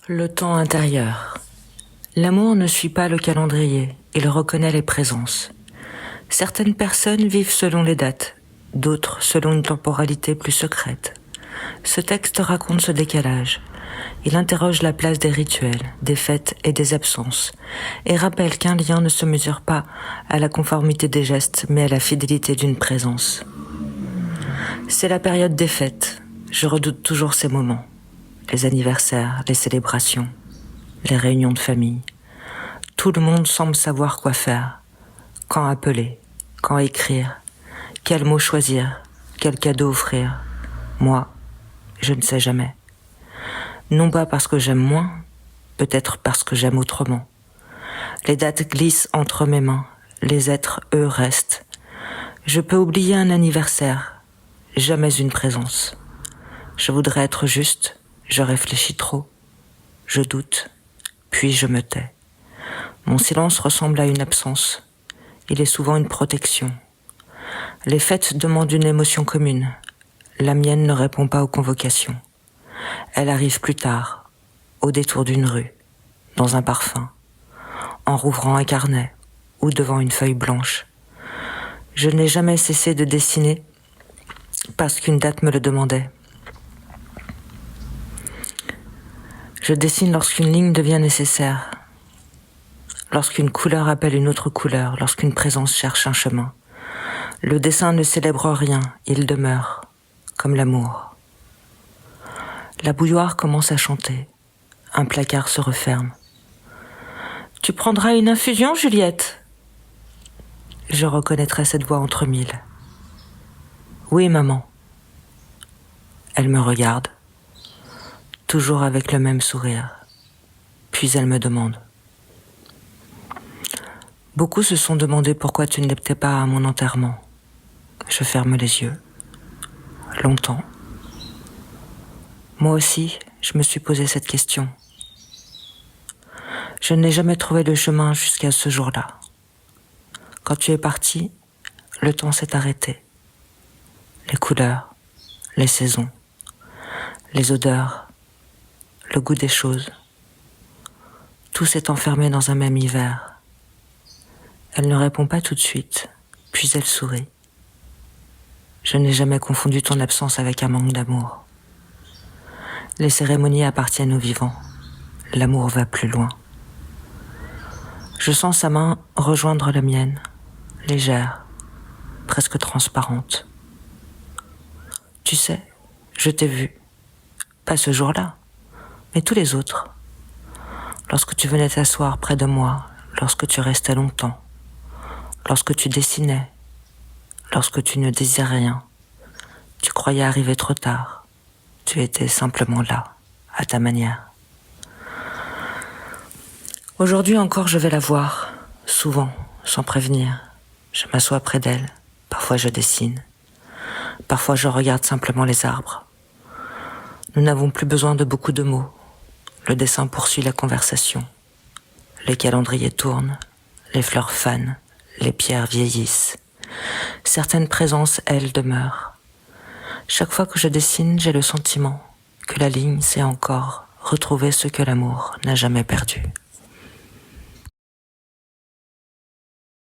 Le temps intérieur. L'amour ne suit pas le calendrier, il reconnaît les présences. Certaines personnes vivent selon les dates, d'autres selon une temporalité plus secrète. Ce texte raconte ce décalage. Il interroge la place des rituels, des fêtes et des absences, et rappelle qu'un lien ne se mesure pas à la conformité des gestes, mais à la fidélité d'une présence. C'est la période des fêtes. Je redoute toujours ces moments. Les anniversaires, les célébrations, les réunions de famille. Tout le monde semble savoir quoi faire, quand appeler, quand écrire, quel mot choisir, quel cadeau offrir. Moi, je ne sais jamais. Non pas parce que j'aime moins, peut-être parce que j'aime autrement. Les dates glissent entre mes mains, les êtres, eux, restent. Je peux oublier un anniversaire, jamais une présence. Je voudrais être juste, je réfléchis trop, je doute, puis je me tais. Mon silence ressemble à une absence. Il est souvent une protection. Les fêtes demandent une émotion commune. La mienne ne répond pas aux convocations. Elle arrive plus tard, au détour d'une rue, dans un parfum, en rouvrant un carnet ou devant une feuille blanche. Je n'ai jamais cessé de dessiner parce qu'une date me le demandait. Je dessine lorsqu'une ligne devient nécessaire, lorsqu'une couleur appelle une autre couleur, lorsqu'une présence cherche un chemin. Le dessin ne célèbre rien, il demeure, comme l'amour. La bouilloire commence à chanter, un placard se referme. « Tu prendras une infusion, Juliette ?» Je reconnaîtrai cette voix entre mille. « Oui, maman. » Elle me regarde, toujours avec le même sourire. Puis elle me demande. Beaucoup se sont demandé pourquoi tu n'étais pas à mon enterrement. Je ferme les yeux. Longtemps. Moi aussi, je me suis posé cette question. Je n'ai jamais trouvé le chemin jusqu'à ce jour-là. Quand tu es parti, le temps s'est arrêté. Les couleurs, les saisons, les odeurs, le goût des choses. Tout s'est enfermé dans un même hiver. Elle ne répond pas tout de suite, puis elle sourit. Je n'ai jamais confondu ton absence avec un manque d'amour. Les cérémonies appartiennent aux vivants. L'amour va plus loin. Je sens sa main rejoindre la mienne, légère, presque transparente. Tu sais, je t'ai vu, pas ce jour-là, mais tous les autres. Lorsque tu venais t'asseoir près de moi, lorsque tu restais longtemps, lorsque tu dessinais, lorsque tu ne désirais rien, tu croyais arriver trop tard. Tu étais simplement là, à ta manière. Aujourd'hui encore, je vais la voir, souvent, sans prévenir. Je m'assois près d'elle, parfois je dessine, parfois je regarde simplement les arbres. Nous n'avons plus besoin de beaucoup de mots. Le dessin poursuit la conversation. Les calendriers tournent, les fleurs fanent, les pierres vieillissent. Certaines présences, elles, demeurent. Chaque fois que je dessine, j'ai le sentiment que la ligne sait encore retrouver ce que l'amour n'a jamais perdu.